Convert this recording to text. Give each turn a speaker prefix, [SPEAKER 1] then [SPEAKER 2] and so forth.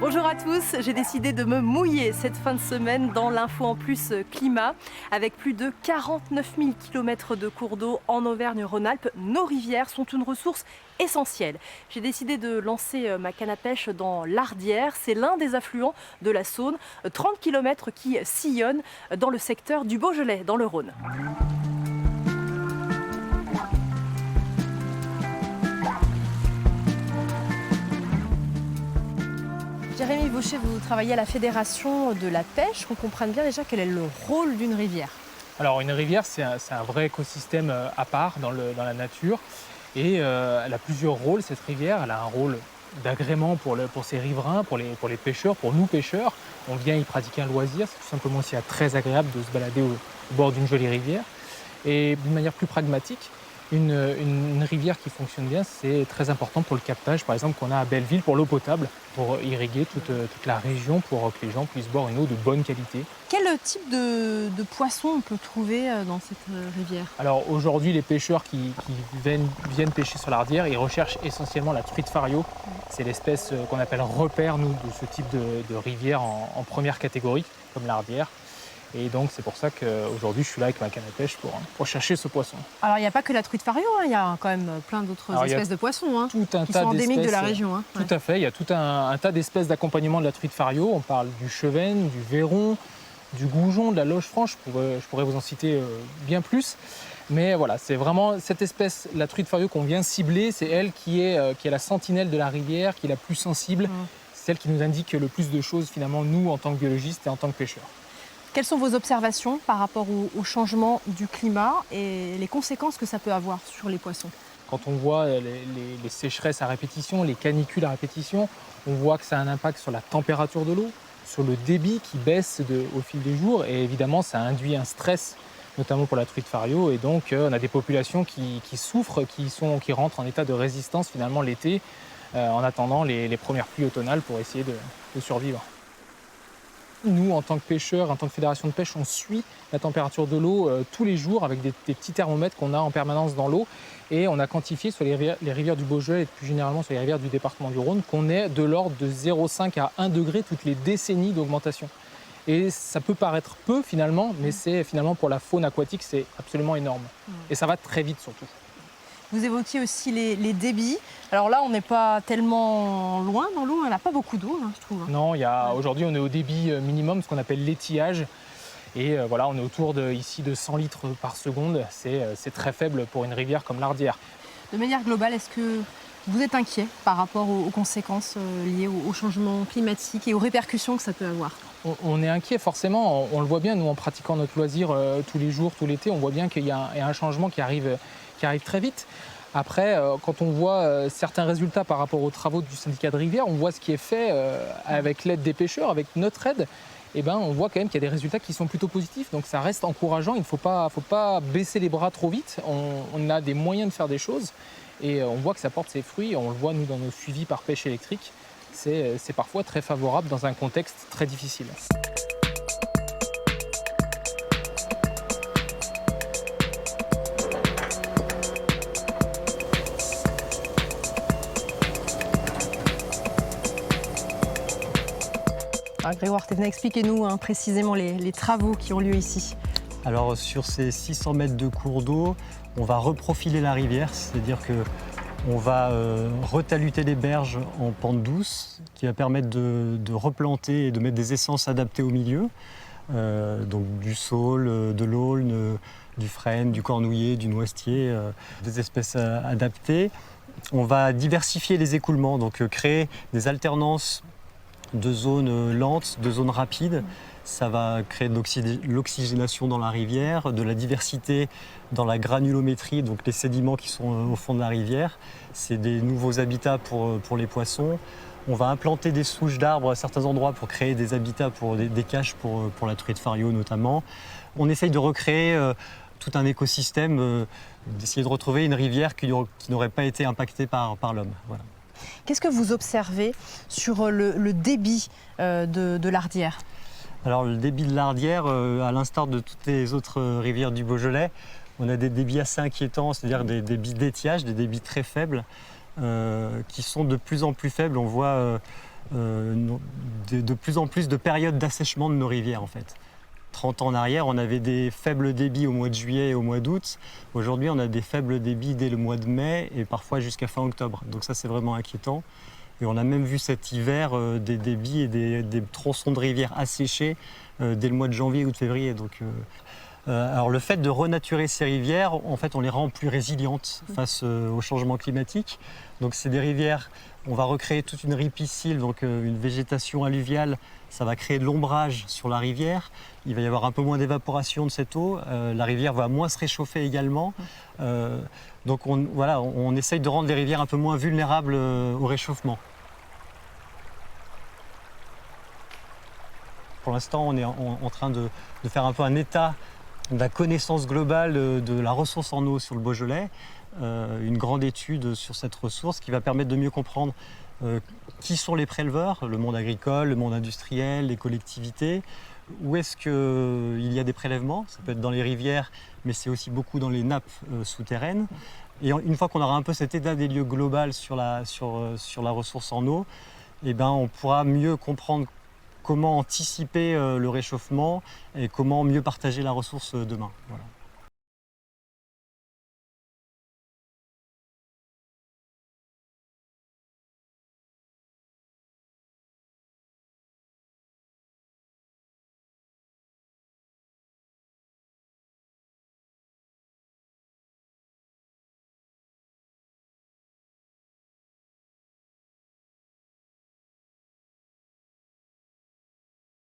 [SPEAKER 1] Bonjour à tous, j'ai décidé de me mouiller cette fin de semaine dans l'info en plus climat. Avec plus de 49 000 km de cours d'eau en Auvergne-Rhône-Alpes, nos rivières sont une ressource essentielle. J'ai décidé de lancer ma canne à pêche dans l'Ardière. C'est l'un des affluents de la Saône, 30 km qui sillonnent dans le secteur du Beaujolais, dans le Rhône. Jérémy Vaucher, vous travaillez à la Fédération de la pêche. Qu'on comprenne bien déjà quel est le rôle d'une rivière.
[SPEAKER 2] Alors une rivière, c'est un vrai écosystème à part dans la nature. Et elle a plusieurs rôles, cette rivière. Elle a un rôle d'agrément pour ses riverains, pour les pêcheurs, pour nous pêcheurs. On vient y pratiquer un loisir. C'est tout simplement aussi très agréable de se balader au bord d'une jolie rivière. Et d'une manière plus pragmatique, une rivière qui fonctionne bien, c'est très important pour le captage, par exemple, qu'on a à Belleville pour l'eau potable, pour irriguer toute la région, pour que les gens puissent boire une eau de bonne qualité.
[SPEAKER 1] Quel type de poisson on peut trouver dans cette rivière?
[SPEAKER 2] Alors aujourd'hui, les pêcheurs qui viennent pêcher sur l'Ardière, ils recherchent essentiellement la truite fario. C'est l'espèce qu'on appelle repère, nous, de ce type de rivière en première catégorie, comme l'Ardière. Et donc c'est pour ça qu'aujourd'hui je suis là avec ma canne à pêche pour chercher ce poisson.
[SPEAKER 1] Alors il n'y a pas que la truite fario, il y a quand même plein d'autres espèces de poissons qui sont endémiques de la région.
[SPEAKER 2] Tout à fait, il y a tout un tas d'espèces d'accompagnement de la truite fario. On parle du chevenne, du verron, du goujon, de la loge franche, je pourrais vous en citer bien plus. Mais voilà, c'est vraiment cette espèce, la truite fario, qu'on vient cibler. C'est elle qui est la sentinelle de la rivière, qui est la plus sensible. C'est celle qui nous indique le plus de choses finalement, nous en tant que biologistes et en tant que pêcheurs.
[SPEAKER 1] Quelles sont vos observations par rapport au changement du climat et les conséquences que ça peut avoir sur les poissons?
[SPEAKER 2] Quand on voit les sécheresses à répétition, les canicules à répétition, on voit que ça a un impact sur la température de l'eau, sur le débit qui baisse au fil des jours, et évidemment ça induit un stress, notamment pour la truite fario, et donc on a des populations qui souffrent, qui rentrent en état de résistance finalement l'été, en attendant les premières pluies automnales pour essayer de survivre. Nous, en tant que pêcheurs, en tant que fédération de pêche, on suit la température de l'eau tous les jours avec des petits thermomètres qu'on a en permanence dans l'eau. Et on a quantifié sur les rivières du Beaujolais et plus généralement sur les rivières du département du Rhône qu'on est de l'ordre de 0,5 à 1 degré toutes les décennies d'augmentation. Et ça peut paraître peu finalement, mais c'est finalement pour la faune aquatique, c'est absolument énorme. Et ça va très vite surtout.
[SPEAKER 1] Vous évoquiez aussi les débits. Alors là, on n'est pas tellement loin dans l'eau, elle n'a pas beaucoup d'eau, je trouve.
[SPEAKER 2] Non, aujourd'hui, on est au débit minimum, ce qu'on appelle l'étiage. Et voilà, on est autour ici de 100 litres par seconde. C'est très faible pour une rivière comme l'Ardière.
[SPEAKER 1] De manière globale, est-ce que vous êtes inquiet par rapport aux conséquences liées au changement climatique et aux répercussions que ça peut avoir?
[SPEAKER 2] On est inquiet forcément, on le voit bien, nous en pratiquant notre loisir tous les jours, tout l'été, on voit bien qu'il y a un changement qui arrive très vite. Après, quand on voit certains résultats par rapport aux travaux du syndicat de rivière, on voit ce qui est fait avec l'aide des pêcheurs, avec notre aide, et on voit quand même qu'il y a des résultats qui sont plutôt positifs. Donc ça reste encourageant, il ne faut pas baisser les bras trop vite. On a des moyens de faire des choses et on voit que ça porte ses fruits. On le voit nous dans nos suivis par pêche électrique. C'est parfois très favorable dans un contexte très difficile.
[SPEAKER 1] Grégoire Thévenet, expliquez-nous précisément les travaux qui ont lieu ici.
[SPEAKER 3] Alors sur ces 600 mètres de cours d'eau, on va reprofiler la rivière, c'est-à-dire qu'on va retaluter les berges en pente douce, qui va permettre de replanter et de mettre des essences adaptées au milieu, donc du saule, de l'aulne, du frêne, du cornouiller, du noisetier, des espèces adaptées. On va diversifier les écoulements, donc créer des alternances de zones lentes, de zones rapides. Ça va créer de l'oxygénation dans la rivière, de la diversité dans la granulométrie, donc les sédiments qui sont au fond de la rivière. C'est des nouveaux habitats pour les poissons. On va implanter des souches d'arbres à certains endroits pour créer des habitats pour des caches pour la truite fario notamment. On essaye de recréer tout un écosystème, d'essayer de retrouver une rivière qui n'aurait pas été impactée par l'homme. Voilà.
[SPEAKER 1] Qu'est-ce que vous observez sur le débit de l'Ardière?
[SPEAKER 3] Alors le débit de l'Ardière, à l'instar de toutes les autres rivières du Beaujolais, on a des débits assez inquiétants, c'est-à-dire des débits d'étiage, des débits très faibles, qui sont de plus en plus faibles. On voit de plus en plus de périodes d'assèchement de nos rivières en fait. 30 ans en arrière, on avait des faibles débits au mois de juillet et au mois d'août. Aujourd'hui, on a des faibles débits dès le mois de mai et parfois jusqu'à fin octobre. Donc ça, c'est vraiment inquiétant. Et on a même vu cet hiver des débits et des tronçons de rivières asséchés dès le mois de janvier ou de février. Donc, alors le fait de renaturer ces rivières, en fait, on les rend plus résilientes face au changement climatique. Donc c'est des rivières, on va recréer toute une ripisylve, donc une végétation alluviale. Ça va créer de l'ombrage sur la rivière. Il va y avoir un peu moins d'évaporation de cette eau. La rivière va moins se réchauffer également. Donc on essaye de rendre les rivières un peu moins vulnérables au réchauffement. Pour l'instant, on est en train de faire un peu un état de la connaissance globale de la ressource en eau sur le Beaujolais. Une grande étude sur cette ressource qui va permettre de mieux comprendre qui sont les préleveurs, le monde agricole, le monde industriel, les collectivités. Où est-ce qu'il y a des prélèvements? Ça peut être dans les rivières, mais c'est aussi beaucoup dans les nappes souterraines. Et une fois qu'on aura un peu cet état des lieux global sur la ressource en eau, eh ben, on pourra mieux comprendre comment anticiper le réchauffement et comment mieux partager la ressource demain. Voilà.